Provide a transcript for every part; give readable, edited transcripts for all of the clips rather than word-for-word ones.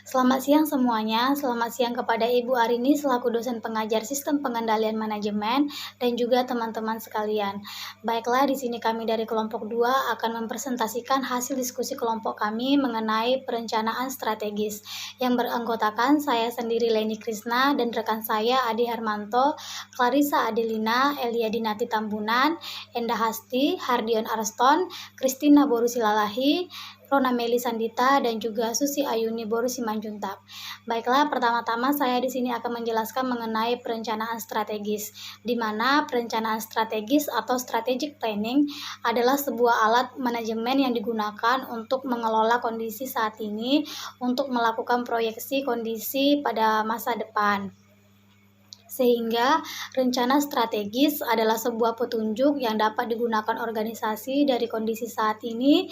Selamat siang semuanya, selamat siang kepada Ibu Arini selaku dosen pengajar Sistem Pengendalian Manajemen dan juga teman-teman sekalian. Baiklah, di sini kami dari kelompok 2 akan mempresentasikan hasil diskusi kelompok kami mengenai perencanaan strategis yang beranggotakan saya sendiri Leni Krisna dan rekan saya Adi Hermanto, Clarissa Adelina, Elia Dinati Tambunan, Endah Hasti, Hardion Arston, Kristina Borusilalahi, Rona Meli Sandita, dan juga Susi Ayuni Boru Simanjuntak. Baiklah, pertama-tama saya di sini akan menjelaskan mengenai perencanaan strategis, di mana perencanaan strategis atau strategic planning adalah sebuah alat manajemen yang digunakan untuk mengelola kondisi saat ini untuk melakukan proyeksi kondisi pada masa depan. Sehingga rencana strategis adalah sebuah petunjuk yang dapat digunakan organisasi dari kondisi saat ini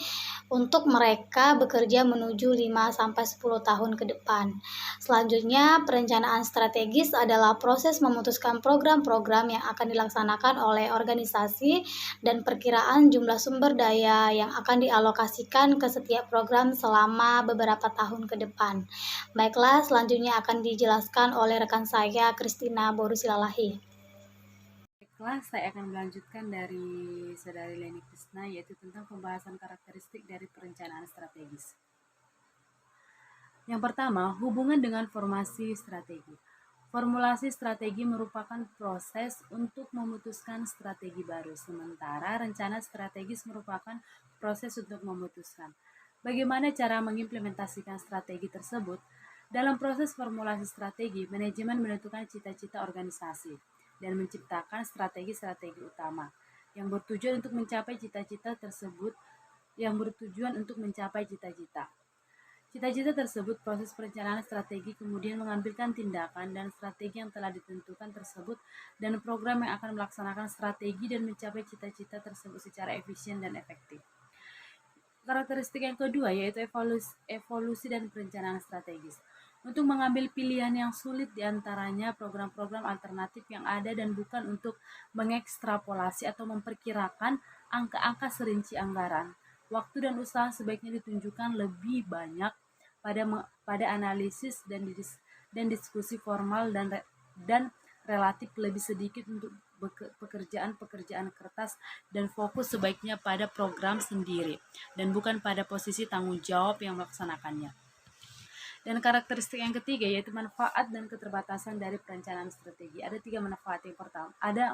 untuk mereka bekerja menuju 5-10 tahun ke depan. Selanjutnya, perencanaan strategis adalah proses memutuskan program-program yang akan dilaksanakan oleh organisasi dan perkiraan jumlah sumber daya yang akan dialokasikan ke setiap program selama beberapa tahun ke depan. Baiklah, selanjutnya akan dijelaskan oleh rekan saya, Kristina Borusilalahi. Baiklah, saya akan melanjutkan dari Saudari Leni Krisna, yaitu tentang pembahasan karakteristik dari perencanaan strategis. Yang pertama, hubungan dengan formasi strategi. Formulasi strategi merupakan proses untuk memutuskan strategi baru, sementara rencana strategis merupakan proses untuk memutuskan. Bagaimana cara mengimplementasikan strategi tersebut? Dalam proses formulasi strategi, manajemen menentukan cita-cita organisasi dan menciptakan strategi-strategi utama yang bertujuan untuk mencapai cita-cita tersebut, Cita-cita tersebut, proses perencanaan strategi kemudian mengambilkan tindakan dan strategi yang telah ditentukan tersebut dan program yang akan melaksanakan strategi dan mencapai cita-cita tersebut secara efisien dan efektif. Karakteristik yang kedua yaitu evolusi dan perencanaan strategis. Untuk mengambil pilihan yang sulit diantaranya program-program alternatif yang ada dan bukan untuk mengekstrapolasi atau memperkirakan angka-angka serinci anggaran. Waktu dan usaha sebaiknya ditunjukkan lebih banyak pada analisis dan diskusi formal dan relatif lebih sedikit untuk pekerjaan-pekerjaan kertas dan fokus sebaiknya pada program sendiri dan bukan pada posisi tanggung jawab yang melaksanakannya. Dan karakteristik yang ketiga yaitu manfaat dan keterbatasan dari perencanaan strategi. Ada 3 manfaat. Yang pertama, ada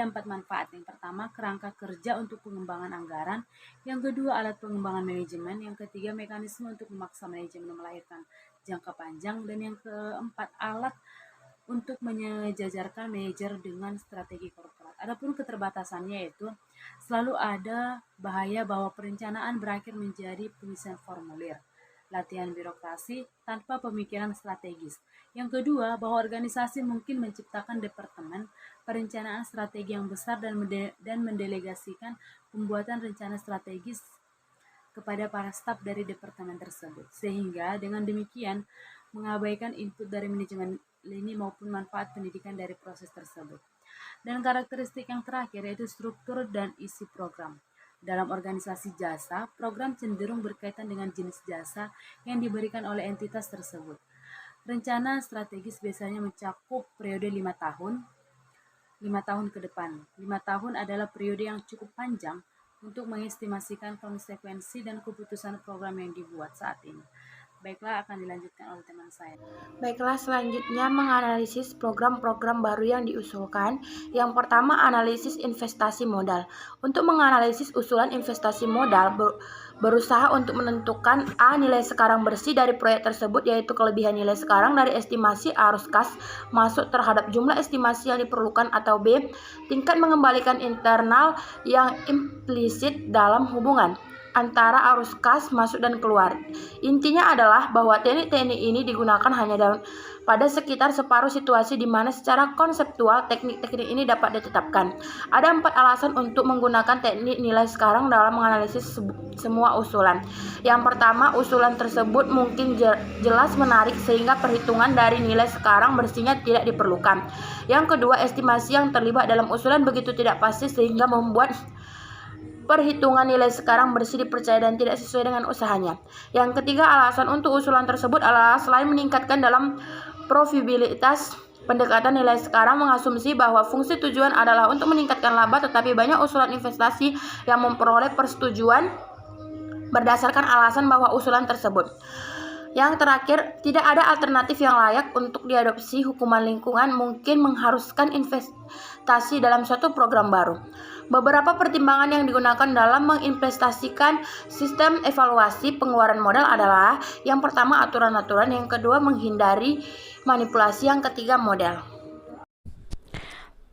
empat manfaat. Yang pertama, kerangka kerja untuk pengembangan anggaran. Yang kedua, alat pengembangan manajemen. Yang ketiga, mekanisme untuk memaksa manajemen melahirkan jangka panjang. Dan yang keempat, alat untuk menyejajarkan manajer dengan strategi korporat. Adapun keterbatasannya yaitu selalu ada bahaya bahwa perencanaan berakhir menjadi pengisian formulir, latihan birokrasi tanpa pemikiran strategis. Yang kedua, bahwa organisasi mungkin menciptakan departemen perencanaan strategi yang besar dan mendelegasikan pembuatan rencana strategis kepada para staf dari departemen tersebut. Sehingga dengan demikian mengabaikan input dari manajemen lini maupun manfaat pendidikan dari proses tersebut. Dan karakteristik yang terakhir yaitu struktur dan isi program. Dalam organisasi jasa, program cenderung berkaitan dengan jenis jasa yang diberikan oleh entitas tersebut. Rencana strategis biasanya mencakup periode 5 tahun, 5 tahun ke depan. 5 tahun adalah periode yang cukup panjang untuk mengestimasikan konsekuensi dan keputusan program yang dibuat saat ini. Baiklah, akan dilanjutkan oleh teman saya. Baiklah, selanjutnya menganalisis program-program baru yang diusulkan. Yang pertama, analisis investasi modal. Untuk menganalisis usulan investasi modal, berusaha untuk menentukan A. Nilai sekarang bersih dari proyek tersebut, yaitu kelebihan nilai sekarang dari estimasi arus kas masuk terhadap jumlah estimasi yang diperlukan, atau B. Tingkat mengembalikan internal yang implisit dalam hubungan antara arus kas masuk dan keluar. Intinya adalah bahwa teknik-teknik ini digunakan hanya pada sekitar separuh situasi di mana secara konseptual teknik-teknik ini dapat ditetapkan. Ada 4 alasan untuk menggunakan teknik nilai sekarang dalam menganalisis semua usulan. Yang pertama, usulan tersebut mungkin jelas menarik sehingga perhitungan dari nilai sekarang bersihnya tidak diperlukan. Yang kedua, estimasi yang terlibat dalam usulan begitu tidak pasti sehingga membuat perhitungan nilai sekarang bersih dipercaya dan tidak sesuai dengan usahanya. Yang ketiga, alasan untuk usulan tersebut adalah selain meningkatkan dalam probabilitas pendekatan nilai sekarang mengasumsi bahwa fungsi tujuan adalah untuk meningkatkan laba, tetapi banyak usulan investasi yang memperoleh persetujuan berdasarkan alasan bahwa usulan tersebut. Yang terakhir, tidak ada alternatif yang layak untuk diadopsi. Hukuman lingkungan mungkin mengharuskan investasi dalam suatu program baru. Beberapa pertimbangan yang digunakan dalam menginvestasikan sistem evaluasi pengeluaran modal adalah: yang pertama, aturan-aturan; yang kedua, menghindari manipulasi; yang ketiga, modal.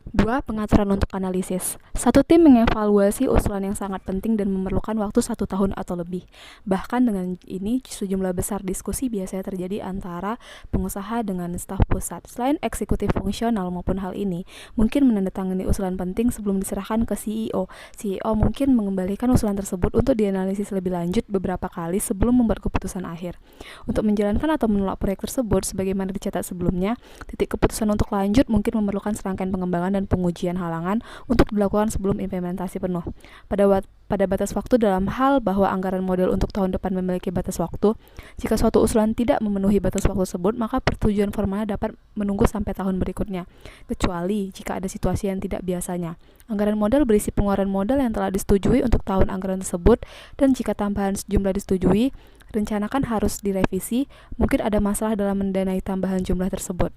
2. Pengaturan untuk analisis. Satu tim mengevaluasi usulan yang sangat penting dan memerlukan waktu 1 tahun atau lebih. Bahkan dengan ini, sejumlah besar diskusi biasanya terjadi antara pengusaha dengan staf pusat. Selain eksekutif fungsional maupun hal ini, mungkin menandatangani usulan penting sebelum diserahkan ke CEO. CEO mungkin mengembalikan usulan tersebut untuk dianalisis lebih lanjut beberapa kali sebelum membuat keputusan akhir. Untuk menjalankan atau menolak proyek tersebut, sebagaimana dicatat sebelumnya, titik keputusan untuk lanjut mungkin memerlukan serangkaian pengembangan dan pengujian halangan untuk dilakukan sebelum implementasi penuh. Pada batas waktu dalam hal bahwa anggaran model untuk tahun depan memiliki batas waktu, jika suatu usulan tidak memenuhi batas waktu tersebut, maka persetujuan formalnya dapat menunggu sampai tahun berikutnya, kecuali jika ada situasi yang tidak biasanya. Anggaran modal berisi pengeluaran modal yang telah disetujui untuk tahun anggaran tersebut, dan jika tambahan jumlah disetujui, rencanakan harus direvisi, mungkin ada masalah dalam mendanai tambahan jumlah tersebut.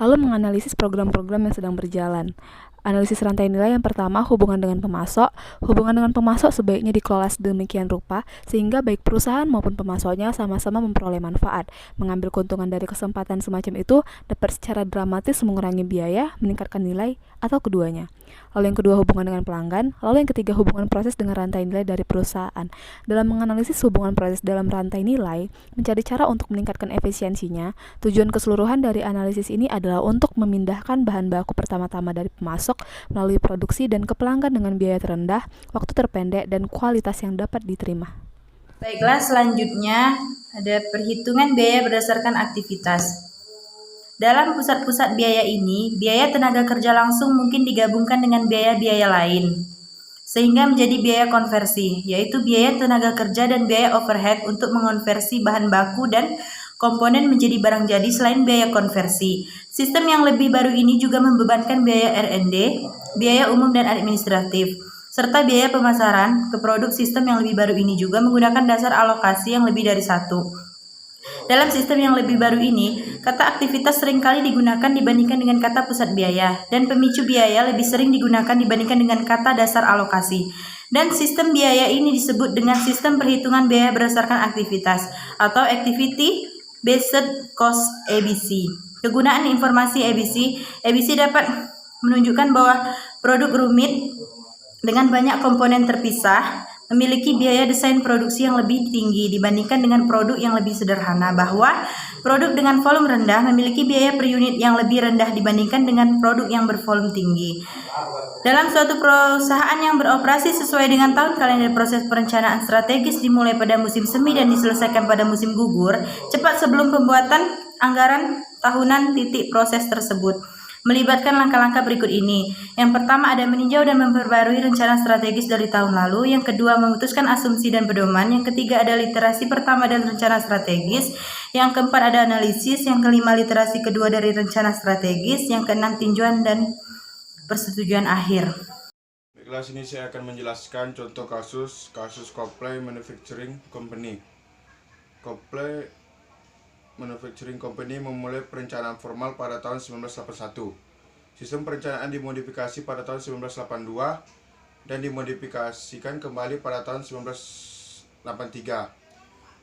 Lalu menganalisis program-program yang sedang berjalan. Analisis rantai nilai yang pertama, hubungan dengan pemasok. Hubungan dengan pemasok sebaiknya dikelola sedemikian rupa sehingga baik perusahaan maupun pemasoknya sama-sama memperoleh manfaat. Mengambil keuntungan dari kesempatan semacam itu dapat secara dramatis mengurangi biaya, meningkatkan nilai, atau keduanya. Lalu yang kedua, hubungan dengan pelanggan. Lalu yang ketiga, hubungan proses dengan rantai nilai dari perusahaan. Dalam menganalisis hubungan proses dalam rantai nilai, mencari cara untuk meningkatkan efisiensinya, tujuan keseluruhan dari analisis ini adalah untuk memindahkan bahan baku pertama-tama dari pemasok melalui produksi dan ke pelanggan dengan biaya terendah, waktu terpendek, dan kualitas yang dapat diterima. Baiklah, selanjutnya ada perhitungan biaya berdasarkan aktivitas. Dalam pusat-pusat biaya ini, biaya tenaga kerja langsung mungkin digabungkan dengan biaya-biaya lain, sehingga menjadi biaya konversi, yaitu biaya tenaga kerja dan biaya overhead untuk mengonversi bahan baku dan komponen menjadi barang jadi selain biaya konversi. Sistem yang lebih baru ini juga membebankan biaya R&D, biaya umum dan administratif, serta biaya pemasaran ke produk. Sistem yang lebih baru ini juga menggunakan dasar alokasi yang lebih dari satu. Dalam sistem yang lebih baru ini, kata aktivitas seringkali digunakan dibandingkan dengan kata pusat biaya, dan pemicu biaya lebih sering digunakan dibandingkan dengan kata dasar alokasi. Dan sistem biaya ini disebut dengan sistem perhitungan biaya berdasarkan aktivitas atau Activity Based Cost ABC. Kegunaan informasi ABC dapat menunjukkan bahwa produk rumit dengan banyak komponen terpisah memiliki biaya desain produksi yang lebih tinggi dibandingkan dengan produk yang lebih sederhana, bahwa produk dengan volume rendah memiliki biaya per unit yang lebih rendah dibandingkan dengan produk yang bervolume tinggi. Dalam suatu perusahaan yang beroperasi sesuai dengan tahun kalender, proses perencanaan strategis dimulai pada musim semi dan diselesaikan pada musim gugur, cepat sebelum pembuatan anggaran tahunan. Proses tersebut melibatkan langkah-langkah berikut ini. Yang pertama, ada meninjau dan memperbarui rencana strategis dari tahun lalu. Yang kedua, memutuskan asumsi dan pedoman. Yang ketiga, ada literasi pertama dan rencana strategis. Yang keempat, ada analisis. Yang kelima, literasi kedua dari rencana strategis. Yang keenam, tinjauan dan persetujuan akhir. Di kelas ini saya akan menjelaskan contoh kasus Copley Manufacturing Company. Copley Manufacturing Company memulai perencanaan formal pada tahun 1981. Sistem perencanaan dimodifikasi pada tahun 1982 dan dimodifikasikan kembali pada tahun 1983.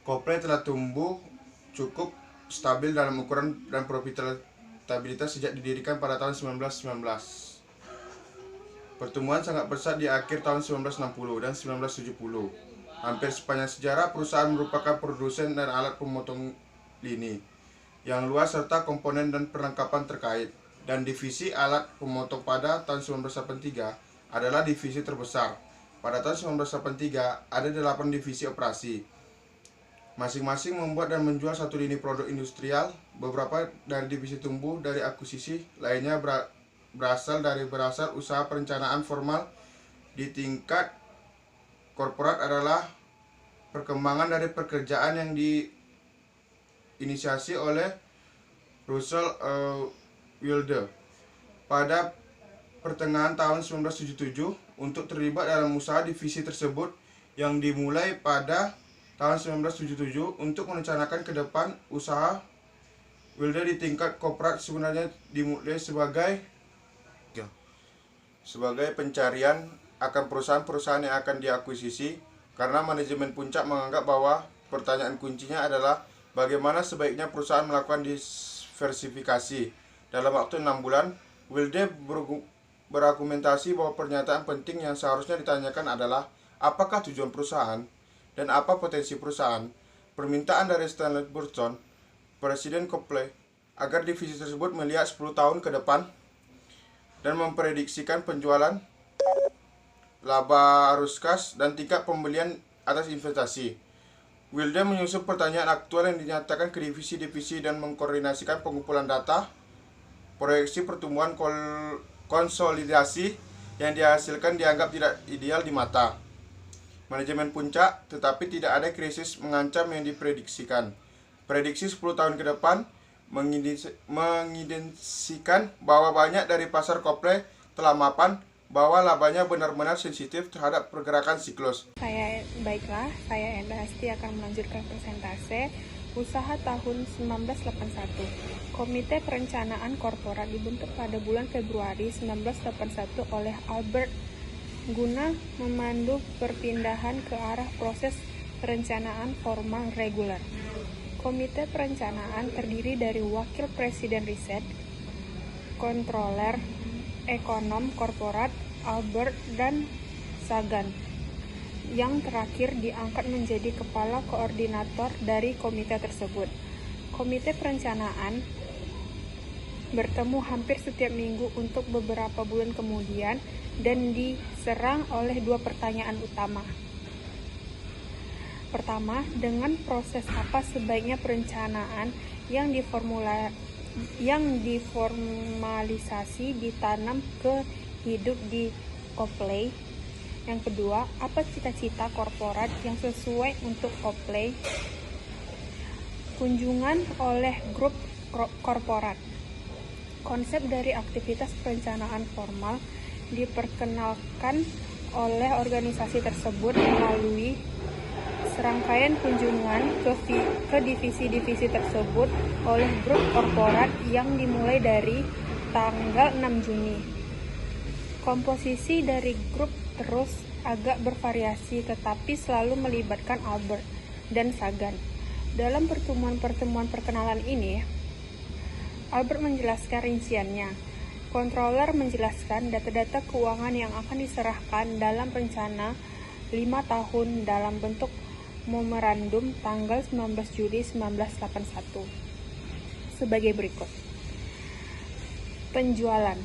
Copley telah tumbuh cukup stabil dalam ukuran dan profitabilitas sejak didirikan pada tahun 1919. Pertumbuhan sangat pesat di akhir tahun 1960 dan 1970. Hampir sepanjang sejarah, perusahaan merupakan produsen dan alat pemotong lini yang luas serta komponen dan perlengkapan terkait, dan divisi alat pemotong pada tahun 1983 adalah divisi terbesar. Pada tahun 1983 ada 8 divisi operasi, masing-masing membuat dan menjual satu lini produk industrial. Beberapa dari divisi tumbuh dari akuisisi, lainnya berasal usaha perencanaan formal di tingkat korporat adalah perkembangan dari pekerjaan yang diinisiasi oleh Russell Wilder pada pertengahan tahun 1977 untuk terlibat dalam usaha divisi tersebut yang dimulai pada tahun 1977 untuk merencanakan ke depan usaha Wilder di tingkat korporat sebenarnya dimulai sebagai pencarian akan perusahaan-perusahaan yang akan diakuisisi, karena manajemen Puncak menganggap bahwa pertanyaan kuncinya adalah bagaimana sebaiknya perusahaan melakukan diversifikasi. Dalam waktu 6 bulan, Wilder berargumentasi bahwa pernyataan penting yang seharusnya ditanyakan adalah apakah tujuan perusahaan dan apa potensi perusahaan. Permintaan dari Stanley Burton, Presiden Copley, agar divisi tersebut melihat 10 tahun ke depan dan memprediksikan penjualan, laba arus kas, dan tingkat pembelian atas investasi. Wilder menyusun pertanyaan aktual yang dinyatakan ke divisi-divisi dan mengkoordinasikan pengumpulan data, proyeksi pertumbuhan konsolidasi yang dihasilkan dianggap tidak ideal di mata manajemen Puncak, tetapi tidak ada krisis mengancam yang diprediksikan. Prediksi 10 tahun ke depan mengindikasikan bahwa banyak dari pasar Copley telah mapan bahwa labanya benar-benar sensitif terhadap pergerakan siklus. Saya Enda Hasti akan melanjutkan presentase usaha tahun 1981. Komite Perencanaan Korporat dibentuk pada bulan Februari 1981 oleh Albert guna memandu perpindahan ke arah proses perencanaan formal reguler. Komite Perencanaan terdiri dari Wakil Presiden Riset, Kontroler, Ekonom Korporat Albert dan Sagan. Yang terakhir diangkat menjadi kepala koordinator dari komite tersebut. Komite Perencanaan bertemu hampir setiap minggu untuk beberapa bulan kemudian dan diserang oleh 2 pertanyaan utama. Pertama, dengan proses apa sebaiknya perencanaan yang diformalisasi ditanam ke hidup di Copley. Yang kedua, apa cita-cita korporat yang sesuai untuk Copley? Kunjungan oleh grup korporat. Konsep dari aktivitas perencanaan formal diperkenalkan oleh organisasi tersebut melalui serangkaian kunjungan ke divisi-divisi tersebut oleh grup korporat yang dimulai dari tanggal 6 Juni. Komposisi dari grup terus agak bervariasi tetapi selalu melibatkan Albert dan Sagan. Dalam pertemuan-pertemuan perkenalan ini, Albert menjelaskan rinciannya. Controller menjelaskan data-data keuangan yang akan diserahkan dalam rencana 5 tahun dalam bentuk memorandum tanggal 19 Juli 1981 sebagai berikut. Penjualan.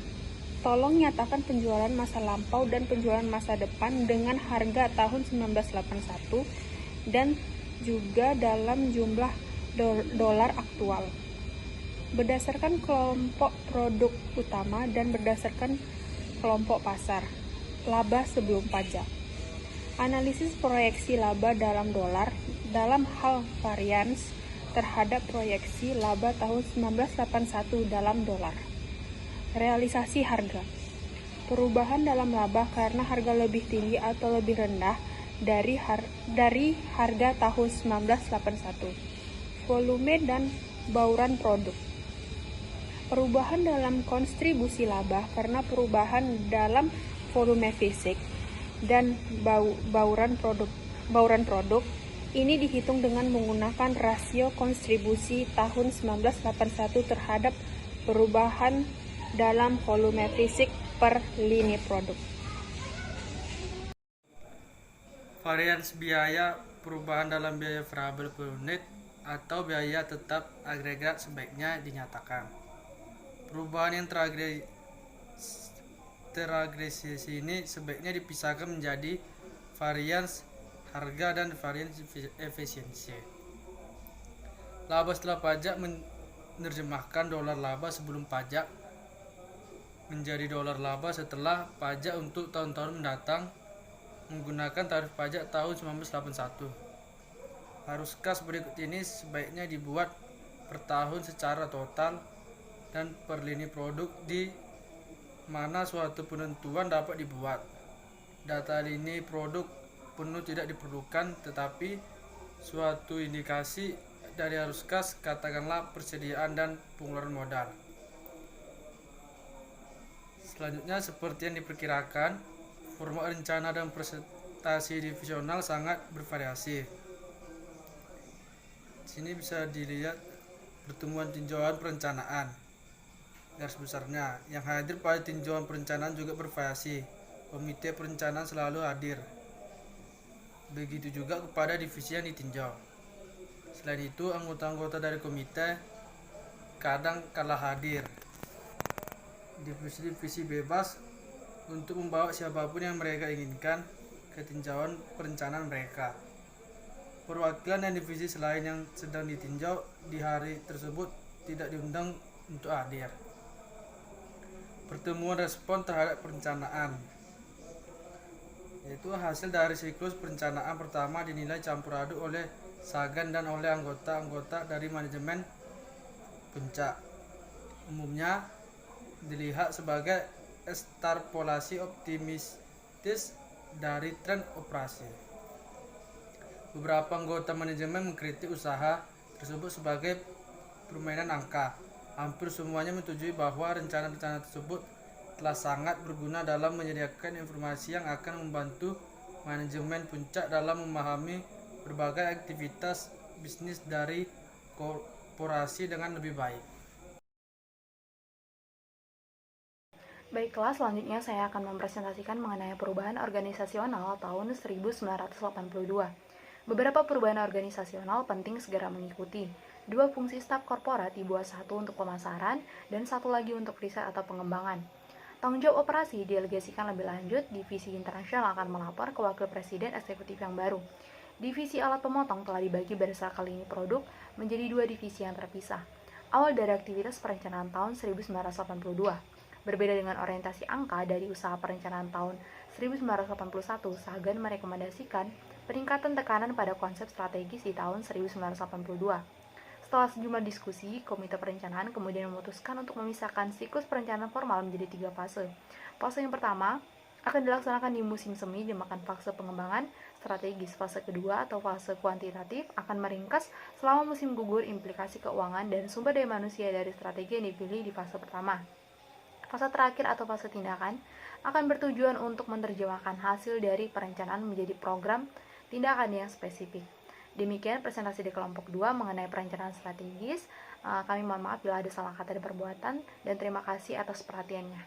Tolong nyatakan penjualan masa lampau dan penjualan masa depan dengan harga tahun 1981 dan juga dalam jumlah dolar aktual. Berdasarkan kelompok produk utama dan berdasarkan kelompok pasar. Laba sebelum pajak. Analisis proyeksi laba dalam dolar dalam hal varians terhadap proyeksi laba tahun 1981 dalam dolar. Realisasi harga. Perubahan dalam laba karena harga lebih tinggi atau lebih rendah dari harga tahun 1981. Volume dan bauran produk. Perubahan dalam kontribusi laba karena perubahan dalam volume fisik dan bauran produk. Ini dihitung dengan menggunakan rasio kontribusi tahun 1981 terhadap perubahan dalam volume fisik per lini produk. Varians biaya perubahan dalam biaya variabel per unit atau biaya tetap agregat sebaiknya dinyatakan. Perubahan yang teragregasi ini sebaiknya dipisahkan menjadi varians harga dan varians efisiensi. Laba setelah pajak menerjemahkan dolar laba sebelum pajak menjadi dolar laba setelah pajak untuk tahun-tahun mendatang menggunakan tarif pajak tahun 1981. Arus kas berikut ini sebaiknya dibuat per tahun secara total dan per lini produk di mana suatu penentuan dapat dibuat. Data lini produk penuh tidak diperlukan, tetapi suatu indikasi dari arus kas, katakanlah persediaan dan pengeluaran modal. Selanjutnya, seperti yang diperkirakan, format rencana dan presentasi divisional sangat bervariasi. Di sini bisa dilihat pertemuan tinjauan perencanaan. Garis besarnya, yang hadir pada tinjauan perencanaan juga bervariasi. Komite perencanaan selalu hadir. Begitu juga kepada divisi yang ditinjau. Selain itu, anggota-anggota dari komite kadang kala hadir. Divisi-divisi bebas untuk membawa siapapun yang mereka inginkan ke tinjauan perencanaan mereka. Perwakilan dan divisi selain yang sedang ditinjau di hari tersebut tidak diundang untuk hadir. Pertemuan respon terhadap perencanaan, yaitu hasil dari siklus perencanaan pertama dinilai campur aduk oleh Sagan dan oleh anggota-anggota dari manajemen puncak. Umumnya dilihat sebagai ekstrapolasi optimistis dari tren operasi. Beberapa anggota manajemen mengkritik usaha tersebut sebagai permainan angka. Hampir semuanya menyetujui bahwa rencana-rencana tersebut telah sangat berguna dalam menyediakan informasi yang akan membantu manajemen puncak dalam memahami berbagai aktivitas bisnis dari korporasi dengan lebih baik. Baiklah, selanjutnya saya akan mempresentasikan mengenai perubahan organisasional tahun 1982. Beberapa perubahan organisasional penting segera mengikuti. 2 fungsi staf korporat dibuat, 1 untuk pemasaran dan 1 lagi untuk riset atau pengembangan. Tanggung jawab operasi didelegasikan lebih lanjut, divisi internasional akan melapor ke wakil presiden eksekutif yang baru. Divisi alat pemotong telah dibagi berdasarkan lini produk menjadi 2 divisi yang terpisah. Awal dari aktivitas perencanaan tahun 1982. Berbeda dengan orientasi angka dari usaha perencanaan tahun 1981, Sagan merekomendasikan peningkatan tekanan pada konsep strategis di tahun 1982. Setelah sejumlah diskusi, Komite Perencanaan kemudian memutuskan untuk memisahkan siklus perencanaan formal menjadi 3 fase. Fase yang pertama akan dilaksanakan di musim semi dinamakan fase pengembangan strategis. Fase kedua atau fase kuantitatif akan meringkas selama musim gugur implikasi keuangan dan sumber daya manusia dari strategi yang dipilih di fase pertama. Fase terakhir atau fase tindakan akan bertujuan untuk menerjemahkan hasil dari perencanaan menjadi program tindakan yang spesifik. Demikian presentasi di kelompok 2 mengenai perencanaan strategis. Kami mohon maaf bila ada salah kata dan perbuatan, dan terima kasih atas perhatiannya.